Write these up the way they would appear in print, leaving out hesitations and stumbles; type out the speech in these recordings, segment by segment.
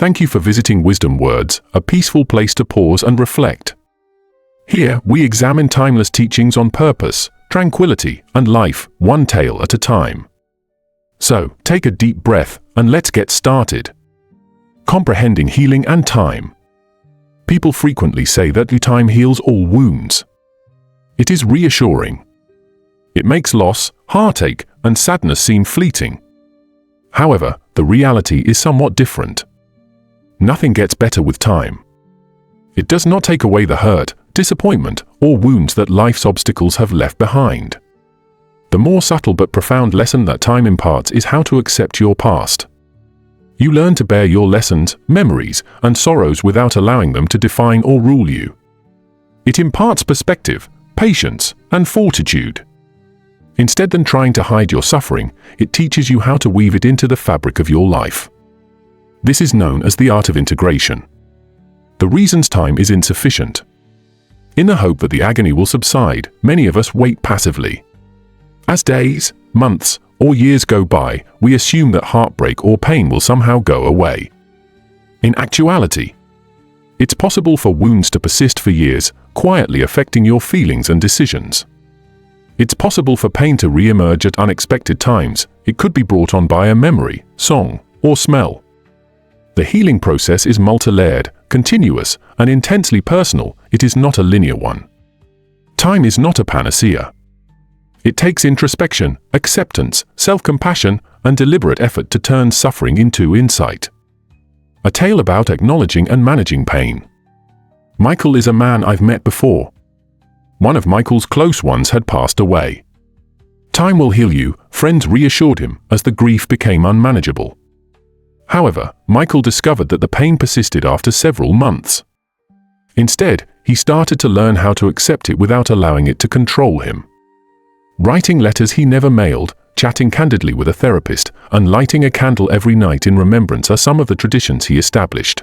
Thank you for visiting Wisdom Words, a peaceful place to pause and reflect. Here, we examine timeless teachings on purpose, tranquility, and life, one tale at a time. So, take a deep breath, and let's get started. Comprehending healing and time. People frequently say that time heals all wounds. It is reassuring. It makes loss, heartache, and sadness seem fleeting. However, the reality is somewhat different. Nothing gets better with time. It does not take away the hurt, disappointment, or wounds that life's obstacles have left behind. The more subtle but profound lesson that time imparts is how to accept your past. You learn to bear your lessons, memories, and sorrows without allowing them to define or rule you. It imparts perspective, patience, and fortitude. Instead than trying to hide your suffering, it teaches you how to weave it into the fabric of your life. This is known as the art of integration. The reasons time is insufficient. In the hope that the agony will subside, many of us wait passively. As days, months, or years go by, we assume that heartbreak or pain will somehow go away. In actuality, it's possible for wounds to persist for years, quietly affecting your feelings and decisions. It's possible for pain to re-emerge at unexpected times. It could be brought on by a memory, song, or smell. The healing process is multi-layered, continuous, and intensely personal. It is not a linear one. Time is not a panacea. It takes introspection, acceptance, self-compassion, and deliberate effort to turn suffering into insight. A tale about acknowledging and managing pain. Michael is a man I've met before. One of Michael's close ones had passed away. Time will heal you, friends reassured him as the grief became unmanageable. However, Michael discovered that the pain persisted after several months. Instead, he started to learn how to accept it without allowing it to control him. Writing letters he never mailed, chatting candidly with a therapist, and lighting a candle every night in remembrance are some of the traditions he established.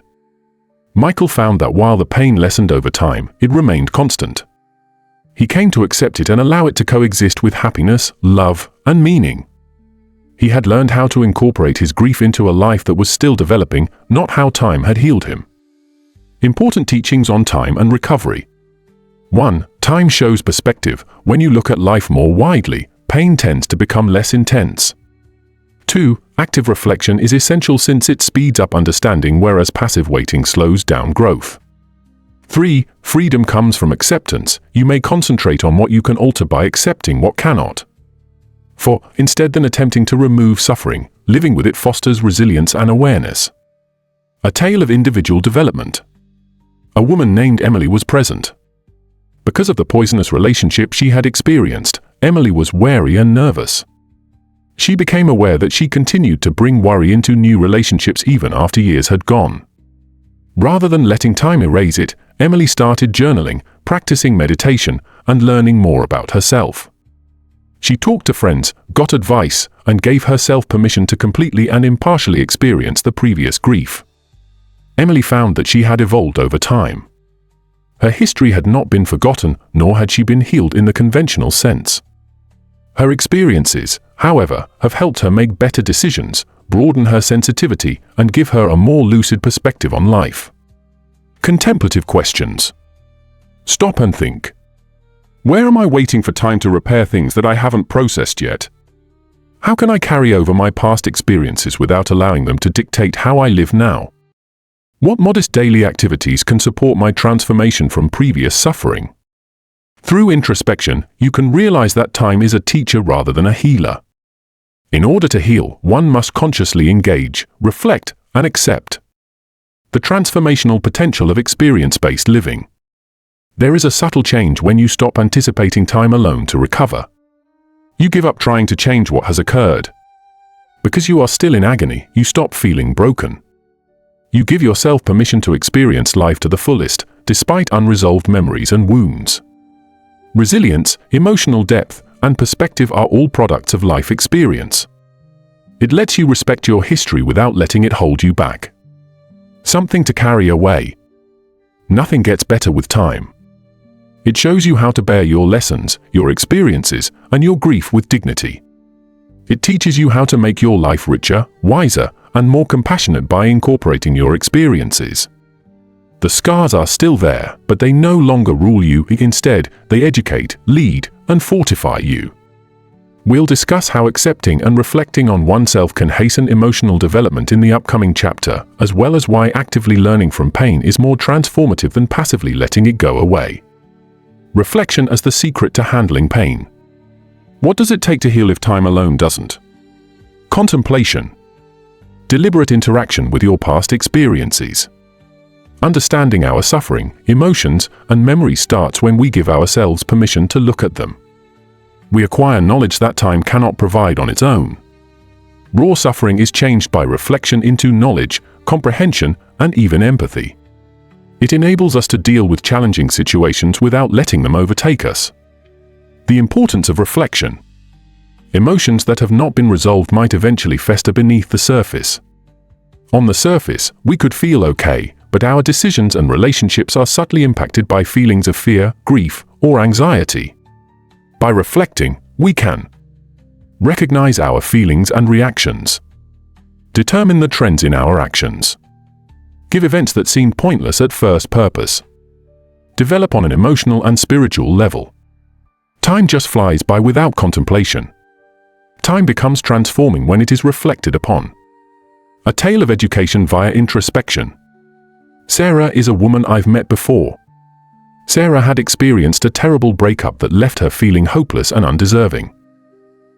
Michael found that while the pain lessened over time, it remained constant. He came to accept it and allow it to coexist with happiness, love, and meaning. He had learned how to incorporate his grief into a life that was still developing, not how time had healed him. Important teachings on time and recovery. 1. Time shows perspective. When you look at life more widely, pain tends to become less intense. 2. Active reflection is essential since it speeds up understanding whereas passive waiting slows down growth. 3. Freedom comes from acceptance. You may concentrate on what you can alter by accepting what cannot. 4. Instead than attempting to remove suffering, living with it fosters resilience and awareness. A tale of individual development. A woman named Emily was present. Because of the poisonous relationship she had experienced, Emily was wary and nervous. She became aware that she continued to bring worry into new relationships even after years had gone. Rather than letting time erase it, Emily started journaling, practicing meditation, and learning more about herself. She talked to friends, got advice, and gave herself permission to completely and impartially experience the previous grief. Emily found that she had evolved over time. Her history had not been forgotten, nor had she been healed in the conventional sense. Her experiences, however, have helped her make better decisions, broaden her sensitivity, and give her a more lucid perspective on life. Contemplative questions. Stop and think. Where am I waiting for time to repair things that I haven't processed yet? How can I carry over my past experiences without allowing them to dictate how I live now? What modest daily activities can support my transformation from previous suffering? Through introspection, you can realize that time is a teacher rather than a healer. In order to heal, one must consciously engage, reflect, and accept the transformational potential of experience-based living. There is a subtle change when you stop anticipating time alone to recover. You give up trying to change what has occurred. Because you are still in agony, you stop feeling broken. You give yourself permission to experience life to the fullest, despite unresolved memories and wounds. Resilience, emotional depth, and perspective are all products of life experience. It lets you respect your history without letting it hold you back. Something to carry away. Nothing gets better with time. It shows you how to bear your lessons, your experiences, and your grief with dignity. It teaches you how to make your life richer, wiser, and more compassionate by incorporating your experiences. The scars are still there, but they no longer rule you. Instead, they educate, lead, and fortify you. We'll discuss how accepting and reflecting on oneself can hasten emotional development in the upcoming chapter, as well as why actively learning from pain is more transformative than passively letting it go away. Reflection as the secret to handling pain. What does it take to heal if time alone doesn't? Contemplation. Deliberate interaction with your past experiences. Understanding our suffering, emotions, and memories starts when we give ourselves permission to look at them. We acquire knowledge that time cannot provide on its own. Raw suffering is changed by reflection into knowledge, comprehension, and even empathy. It enables us to deal with challenging situations without letting them overtake us. The importance of reflection. Emotions that have not been resolved might eventually fester beneath the surface. On the surface, we could feel okay, but our decisions and relationships are subtly impacted by feelings of fear, grief, or anxiety. By reflecting, we can recognize our feelings and reactions, determine the trends in our actions, give events that seemed pointless at first purpose, develop on an emotional and spiritual level. Time just flies by without contemplation. Time becomes transforming when it is reflected upon. A tale of education via introspection. Sarah is a woman I've met before. Sarah had experienced a terrible breakup that left her feeling hopeless and undeserving.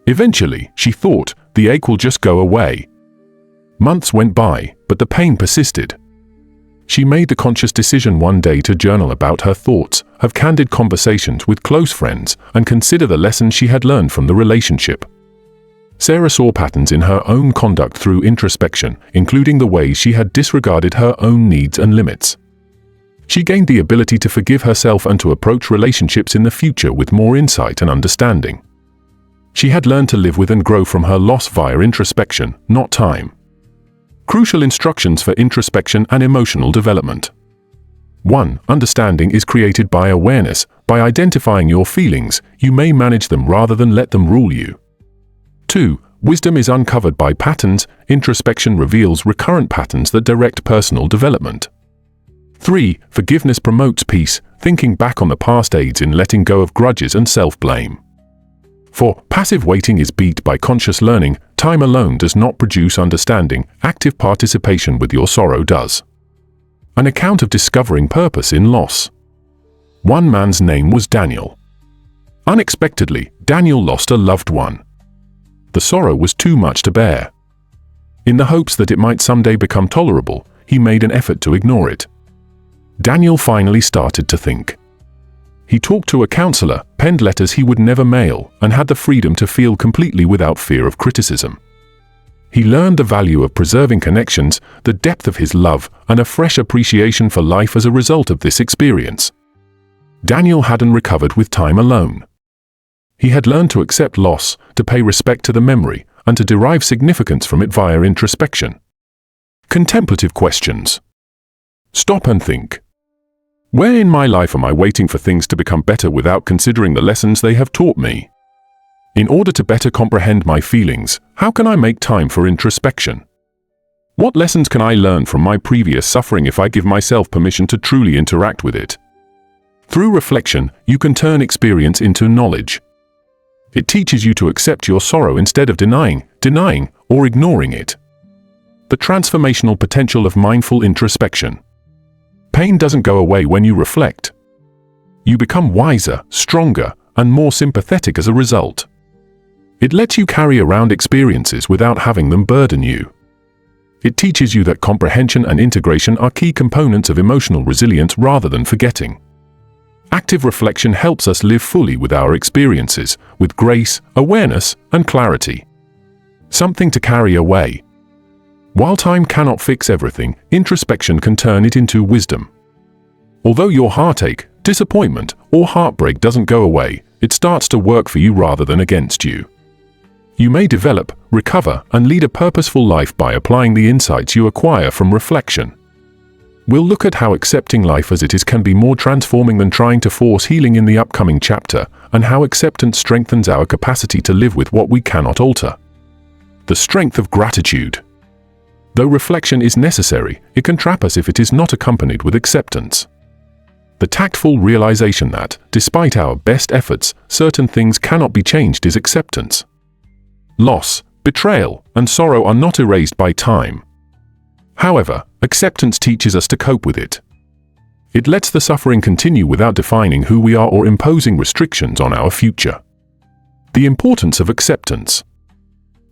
Eventually, she thought, the ache will just go away. Months went by, but the pain persisted. She made the conscious decision one day to journal about her thoughts, have candid conversations with close friends, and consider the lessons she had learned from the relationship. Sarah saw patterns in her own conduct through introspection, including the ways she had disregarded her own needs and limits. She gained the ability to forgive herself and to approach relationships in the future with more insight and understanding. She had learned to live with and grow from her loss via introspection, not time. Crucial instructions for introspection and emotional development. 1. Understanding is created by awareness. By identifying your feelings, you may manage them rather than let them rule you. 2. Wisdom is uncovered by patterns. Introspection reveals recurrent patterns that direct personal development. 3. Forgiveness promotes peace. Thinking back on the past aids in letting go of grudges and self-blame. 4. Passive waiting is beat by conscious learning. Time alone does not produce understanding. Active participation with your sorrow does. An account of discovering purpose in loss. One man's name was Daniel. Unexpectedly, Daniel lost a loved one. The sorrow was too much to bear. In the hopes that it might someday become tolerable, he made an effort to ignore it. Daniel finally started to think. He talked to a counselor, penned letters he would never mail, and had the freedom to feel completely without fear of criticism. He learned the value of preserving connections, the depth of his love, and a fresh appreciation for life as a result of this experience. Daniel hadn't recovered with time alone. He had learned to accept loss, to pay respect to the memory, and to derive significance from it via introspection. Contemplative questions. Stop and think. Where in my life am I waiting for things to become better without considering the lessons they have taught me? In order to better comprehend my feelings, how can I make time for introspection? What lessons can I learn from my previous suffering if I give myself permission to truly interact with it? Through reflection, you can turn experience into knowledge. It teaches you to accept your sorrow instead of denying, or ignoring it. The transformational potential of mindful introspection. Pain doesn't go away when you reflect. You become wiser, stronger, and more sympathetic as a result. It lets you carry around experiences without having them burden you. It teaches you that comprehension and integration are key components of emotional resilience rather than forgetting. Active reflection helps us live fully with our experiences, with grace, awareness, and clarity. Something to carry away. While time cannot fix everything, introspection can turn it into wisdom. Although your heartache, disappointment, or heartbreak doesn't go away, it starts to work for you rather than against you. You may develop, recover, and lead a purposeful life by applying the insights you acquire from reflection. We'll look at how accepting life as it is can be more transforming than trying to force healing in the upcoming chapter, and how acceptance strengthens our capacity to live with what we cannot alter. The strength of gratitude. Though reflection is necessary, it can trap us if it is not accompanied with acceptance. The tactful realization that, despite our best efforts, certain things cannot be changed is acceptance. Loss, betrayal, and sorrow are not erased by time. However, acceptance teaches us to cope with it. It lets the suffering continue without defining who we are or imposing restrictions on our future. The importance of acceptance.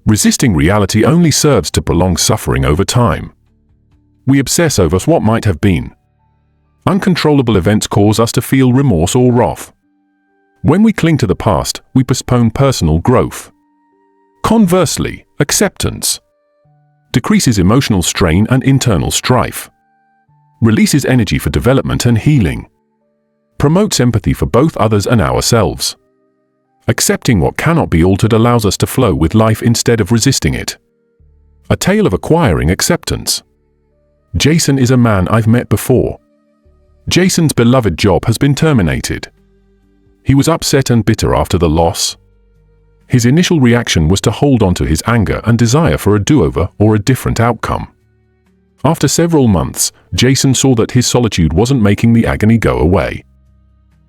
Resisting reality only serves to prolong suffering over time. We obsess over what might have been. Uncontrollable events cause us to feel remorse or wrath. When we cling to the past, we postpone personal growth. Conversely, acceptance decreases emotional strain and internal strife, releases energy for development and healing, promotes empathy for both others and ourselves. Accepting what cannot be altered allows us to flow with life instead of resisting it. A tale of acquiring acceptance. Jason is a man I've met before. Jason's beloved job has been terminated. He was upset and bitter after the loss. His initial reaction was to hold on to his anger and desire for a do-over or a different outcome. After several months, Jason saw that his solitude wasn't making the agony go away.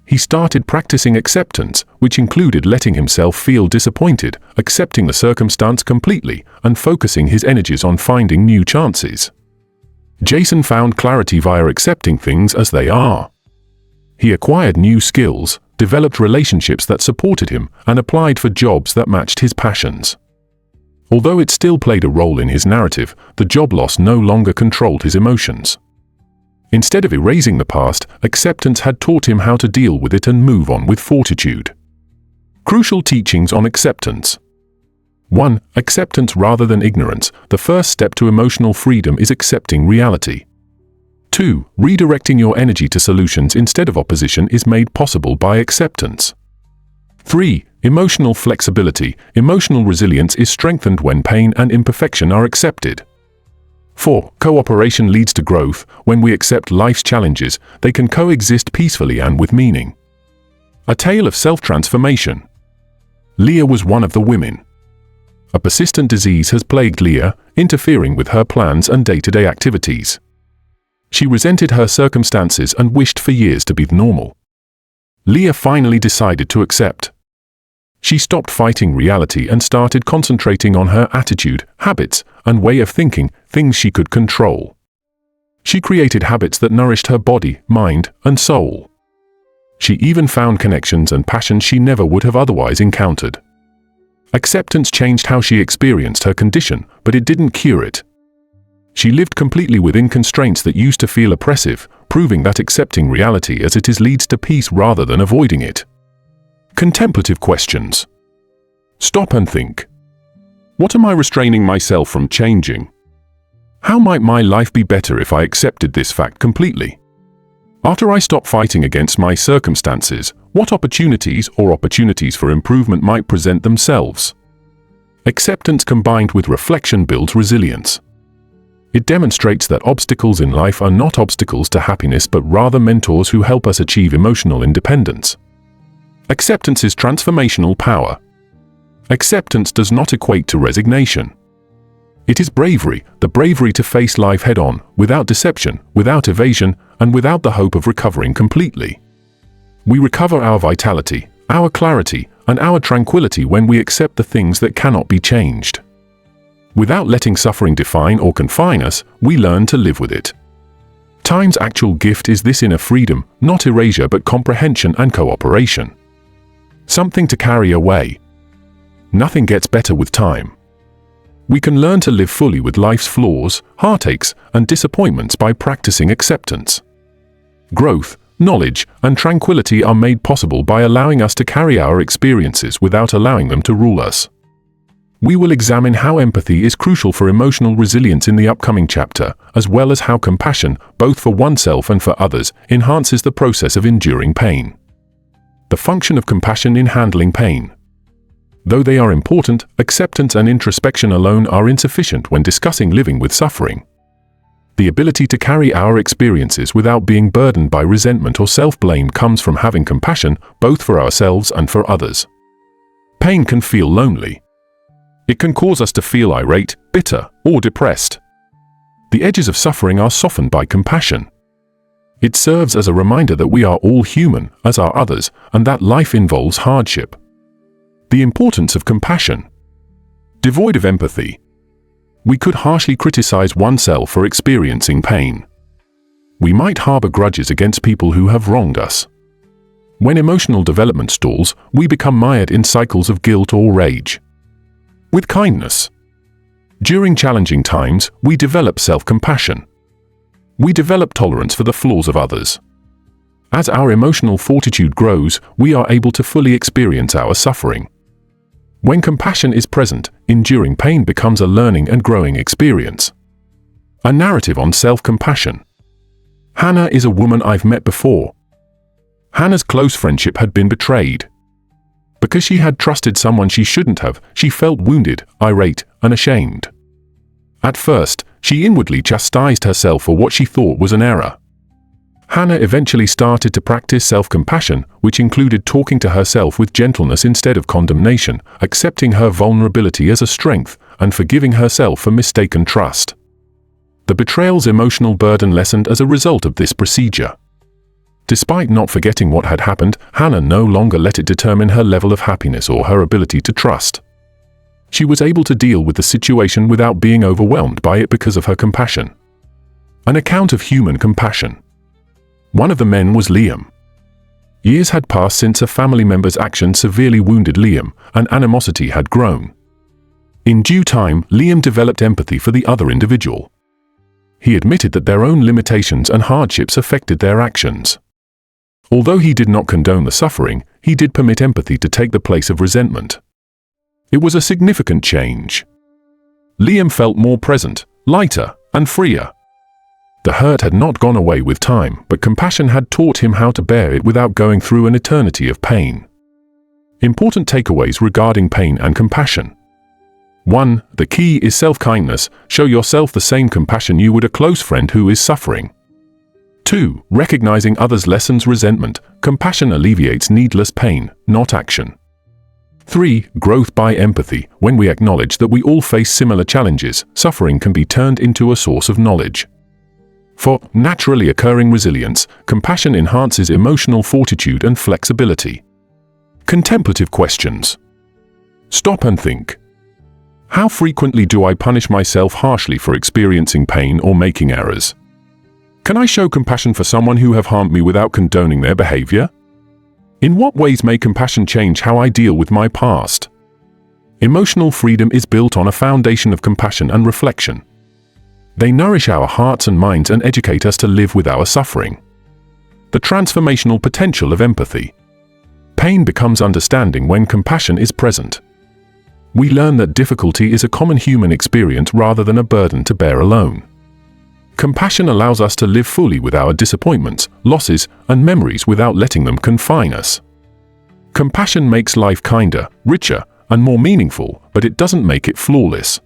He started practicing acceptance, which included letting himself feel disappointed, accepting the circumstance completely, and focusing his energies on finding new chances. Jason found clarity via accepting things as they are. He acquired new skills, developed relationships that supported him, and applied for jobs that matched his passions. Although it still played a role in his narrative, the job loss no longer controlled his emotions. Instead of erasing the past, acceptance had taught him how to deal with it and move on with fortitude. Crucial teachings on acceptance. 1. Acceptance rather than ignorance. The first step to emotional freedom is accepting reality. 2. Redirecting your energy to solutions instead of opposition is made possible by acceptance. 3. Emotional flexibility. Emotional resilience is strengthened when pain and imperfection are accepted. 4. Cooperation leads to growth. When we accept life's challenges, they can coexist peacefully and with meaning. A tale of self-transformation. Leah was one of the women. A persistent disease has plagued Leah, interfering with her plans and day-to-day activities. She resented her circumstances and wished for years to be normal. Leah finally decided to accept. She stopped fighting reality and started concentrating on her attitude, habits, and way of thinking, things she could control. She created habits that nourished her body, mind, and soul. She even found connections and passions she never would have otherwise encountered. Acceptance changed how she experienced her condition, but it didn't cure it. She lived completely within constraints that used to feel oppressive, proving that accepting reality as it is leads to peace rather than avoiding it. Contemplative questions. Stop and think. What am I restraining myself from changing? How might my life be better if I accepted this fact completely? After I stop fighting against my circumstances, what opportunities for improvement might present themselves? Acceptance combined with reflection builds resilience. It demonstrates that obstacles in life are not obstacles to happiness but rather mentors who help us achieve emotional independence. Acceptance is transformational power. Acceptance does not equate to resignation. It is bravery, the bravery to face life head-on, without deception, without evasion, and without the hope of recovering completely. We recover our vitality, our clarity, and our tranquility when we accept the things that cannot be changed. Without letting suffering define or confine us, we learn to live with it. Time's actual gift is this inner freedom, not erasure but comprehension and cooperation. Something to carry away. Nothing gets better with time. We can learn to live fully with life's flaws, heartaches, and disappointments by practicing acceptance. Growth, knowledge, and tranquility are made possible by allowing us to carry our experiences without allowing them to rule us. We will examine how empathy is crucial for emotional resilience in the upcoming chapter, as well as how compassion, both for oneself and for others, enhances the process of enduring pain. The function of compassion in handling pain. Though they are important, acceptance and introspection alone are insufficient when discussing living with suffering. The ability to carry our experiences without being burdened by resentment or self-blame comes from having compassion, both for ourselves and for others. Pain can feel lonely. It can cause us to feel irate, bitter, or depressed. The edges of suffering are softened by compassion. It serves as a reminder that we are all human, as are others, and that life involves hardship. The importance of compassion. Devoid of empathy, we could harshly criticize oneself for experiencing pain. We might harbor grudges against people who have wronged us. When emotional development stalls, we become mired in cycles of guilt or rage. With kindness, during challenging times, we develop self-compassion. We develop tolerance for the flaws of others. As our emotional fortitude grows, we are able to fully experience our suffering. When compassion is present, enduring pain becomes a learning and growing experience. A narrative on self-compassion. Hannah is a woman I've met before. Hannah's close friendship had been betrayed. Because she had trusted someone she shouldn't have, she felt wounded, irate, and ashamed. At first, she inwardly chastised herself for what she thought was an error. Hannah eventually started to practice self-compassion, which included talking to herself with gentleness instead of condemnation, accepting her vulnerability as a strength, and forgiving herself for mistaken trust. The betrayal's emotional burden lessened as a result of this procedure. Despite not forgetting what had happened, Hannah no longer let it determine her level of happiness or her ability to trust. She was able to deal with the situation without being overwhelmed by it because of her compassion. An account of human compassion. One of the men was Liam. Years had passed since a family member's action severely wounded Liam, and animosity had grown. In due time, Liam developed empathy for the other individual. He admitted that their own limitations and hardships affected their actions. Although he did not condone the suffering, he did permit empathy to take the place of resentment. It was a significant change. Liam felt more present, lighter, and freer. The hurt had not gone away with time, but compassion had taught him how to bear it without going through an eternity of pain. Important takeaways regarding pain and compassion. 1. The key is self-kindness. Show yourself the same compassion you would a close friend who is suffering. 2. Recognizing others lessens resentment. Compassion alleviates needless pain, not action. 3. Growth by empathy. When we acknowledge that we all face similar challenges, suffering can be turned into a source of knowledge. 4. Naturally occurring resilience. Compassion enhances emotional fortitude and flexibility. Contemplative questions. Stop and think. How frequently do I punish myself harshly for experiencing pain or making errors? Can I show compassion for someone who have harmed me without condoning their behavior? In what ways may compassion change how I deal with my past? Emotional freedom is built on a foundation of compassion and reflection. They nourish our hearts and minds and educate us to live with our suffering. The transformational potential of empathy. Pain becomes understanding when compassion is present. We learn that difficulty is a common human experience rather than a burden to bear alone. Compassion allows us to live fully with our disappointments, losses, and memories without letting them confine us. Compassion makes life kinder, richer, and more meaningful, but it doesn't make it flawless.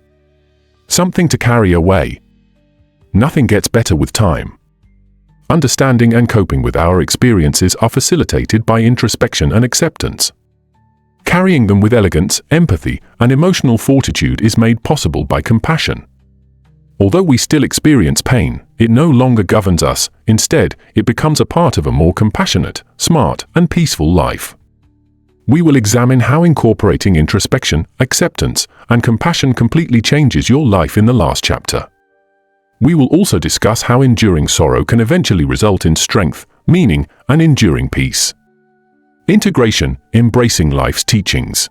Something to carry away. Nothing gets better with time. Understanding and coping with our experiences are facilitated by introspection and acceptance. Carrying them with elegance, empathy, and emotional fortitude is made possible by compassion. Although we still experience pain, it no longer governs us. Instead, it becomes a part of a more compassionate, smart, and peaceful life. We will examine how incorporating introspection, acceptance, and compassion completely changes your life in the last chapter. We will also discuss how enduring sorrow can eventually result in strength, meaning, and enduring peace. Integration, embracing life's teachings.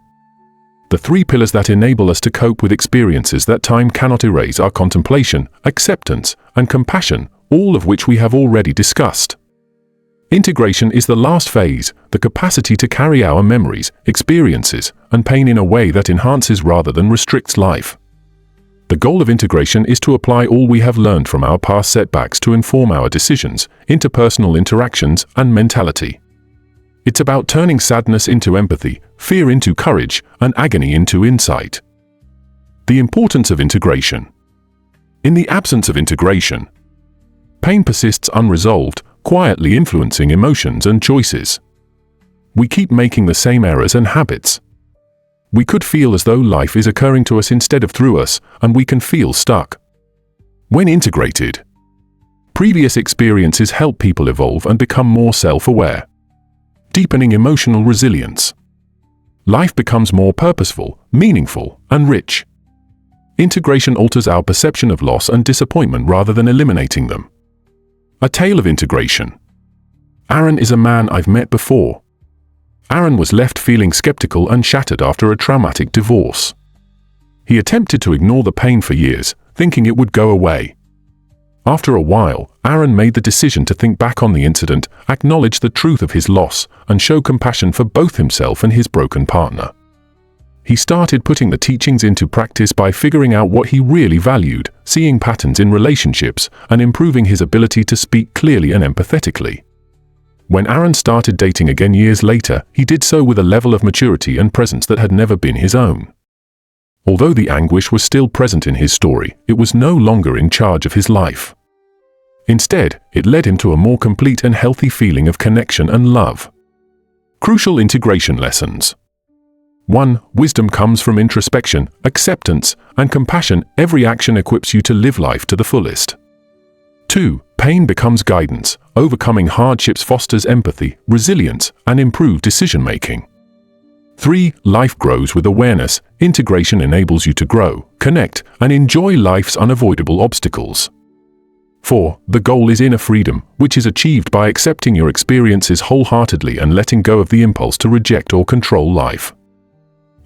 The 3 pillars that enable us to cope with experiences that time cannot erase are contemplation, acceptance, and compassion, all of which we have already discussed. Integration is the last phase, the capacity to carry our memories, experiences, and pain in a way that enhances rather than restricts life. The goal of integration is to apply all we have learned from our past setbacks to inform our decisions, interpersonal interactions, and mentality. It's about turning sadness into empathy, fear into courage, and agony into insight. The importance of integration. In the absence of integration, pain persists unresolved, quietly influencing emotions and choices. We keep making the same errors and habits. We could feel as though life is occurring to us instead of through us, and we can feel stuck. When integrated, previous experiences help people evolve and become more self-aware, deepening emotional resilience. Life becomes more purposeful, meaningful, and rich. Integration alters our perception of loss and disappointment rather than eliminating them. A tale of integration. Aaron is a man I've met before. Aaron was left feeling skeptical and shattered after a traumatic divorce. He attempted to ignore the pain for years, thinking it would go away. After a while, Aaron made the decision to think back on the incident, acknowledge the truth of his loss, and show compassion for both himself and his broken partner. He started putting the teachings into practice by figuring out what he really valued, seeing patterns in relationships, and improving his ability to speak clearly and empathetically. When Aaron started dating again years later, he did so with a level of maturity and presence that had never been his own. Although the anguish was still present in his story, it was no longer in charge of his life. Instead, it led him to a more complete and healthy feeling of connection and love. Crucial integration lessons. 1. Wisdom comes from introspection, acceptance, and compassion. Every action equips you to live life to the fullest. 2. Pain becomes guidance. Overcoming hardships fosters empathy, resilience, and improved decision-making. 3. Life grows with awareness. Integration enables you to grow, connect, and enjoy life's unavoidable obstacles. 4. The goal is inner freedom, which is achieved by accepting your experiences wholeheartedly and letting go of the impulse to reject or control life.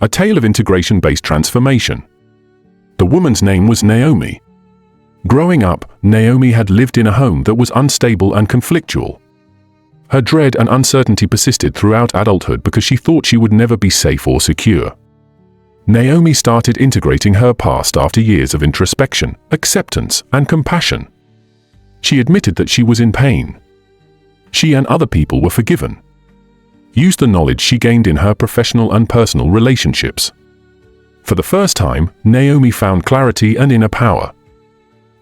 A tale of integration-based transformation. The woman's name was Naomi. Growing up, Naomi had lived in a home that was unstable and conflictual. Her dread and uncertainty persisted throughout adulthood because she thought she would never be safe or secure. Naomi started integrating her past after years of introspection, acceptance, and compassion. She admitted that she was in pain. She and other people were forgiven. Used the knowledge she gained in her professional and personal relationships. For the first time, Naomi found clarity and inner power.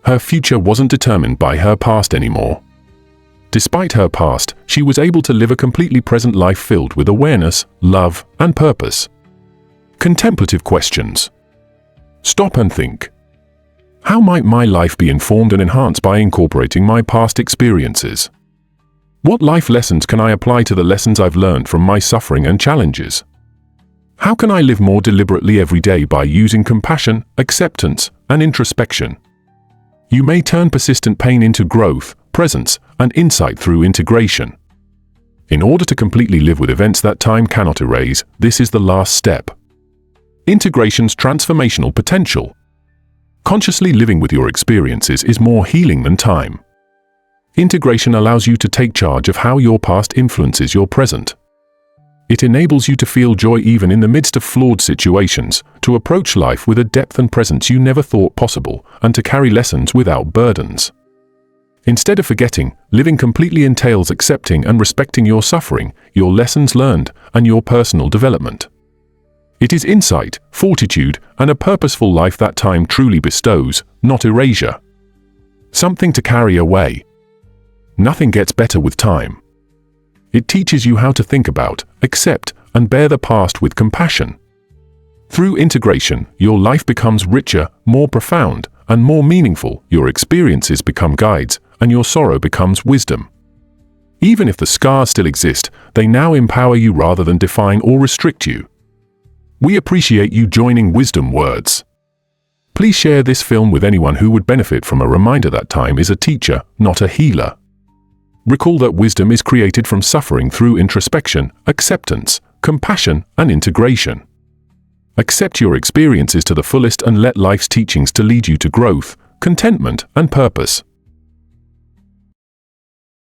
Her future wasn't determined by her past anymore. Despite her past, she was able to live a completely present life filled with awareness, love, and purpose. Contemplative questions. Stop and think. How might my life be informed and enhanced by incorporating my past experiences? What life lessons can I apply to the lessons I've learned from my suffering and challenges? How can I live more deliberately every day by using compassion, acceptance, and introspection? You may turn persistent pain into growth, presence, and insight through integration. In order to completely live with events that time cannot erase, this is the last step. Integration's transformational potential. Consciously living with your experiences is more healing than time. Integration allows you to take charge of how your past influences your present. It enables you to feel joy even in the midst of flawed situations, to approach life with a depth and presence you never thought possible, and to carry lessons without burdens. Instead of forgetting, living completely entails accepting and respecting your suffering, your lessons learned, and your personal development. It is insight, fortitude, and a purposeful life that time truly bestows, not erasure. Something to carry away. Nothing gets better with time. It teaches you how to think about, accept, and bear the past with compassion. Through integration, your life becomes richer, more profound, and more meaningful. Your experiences become guides, and your sorrow becomes wisdom. Even if the scars still exist, they now empower you rather than define or restrict you. We appreciate you joining Wisdom Words. Please share this film with anyone who would benefit from a reminder that time is a teacher, not a healer. Recall that wisdom is created from suffering through introspection, acceptance, compassion, and integration. Accept your experiences to the fullest and let life's teachings to lead you to growth, contentment, and purpose.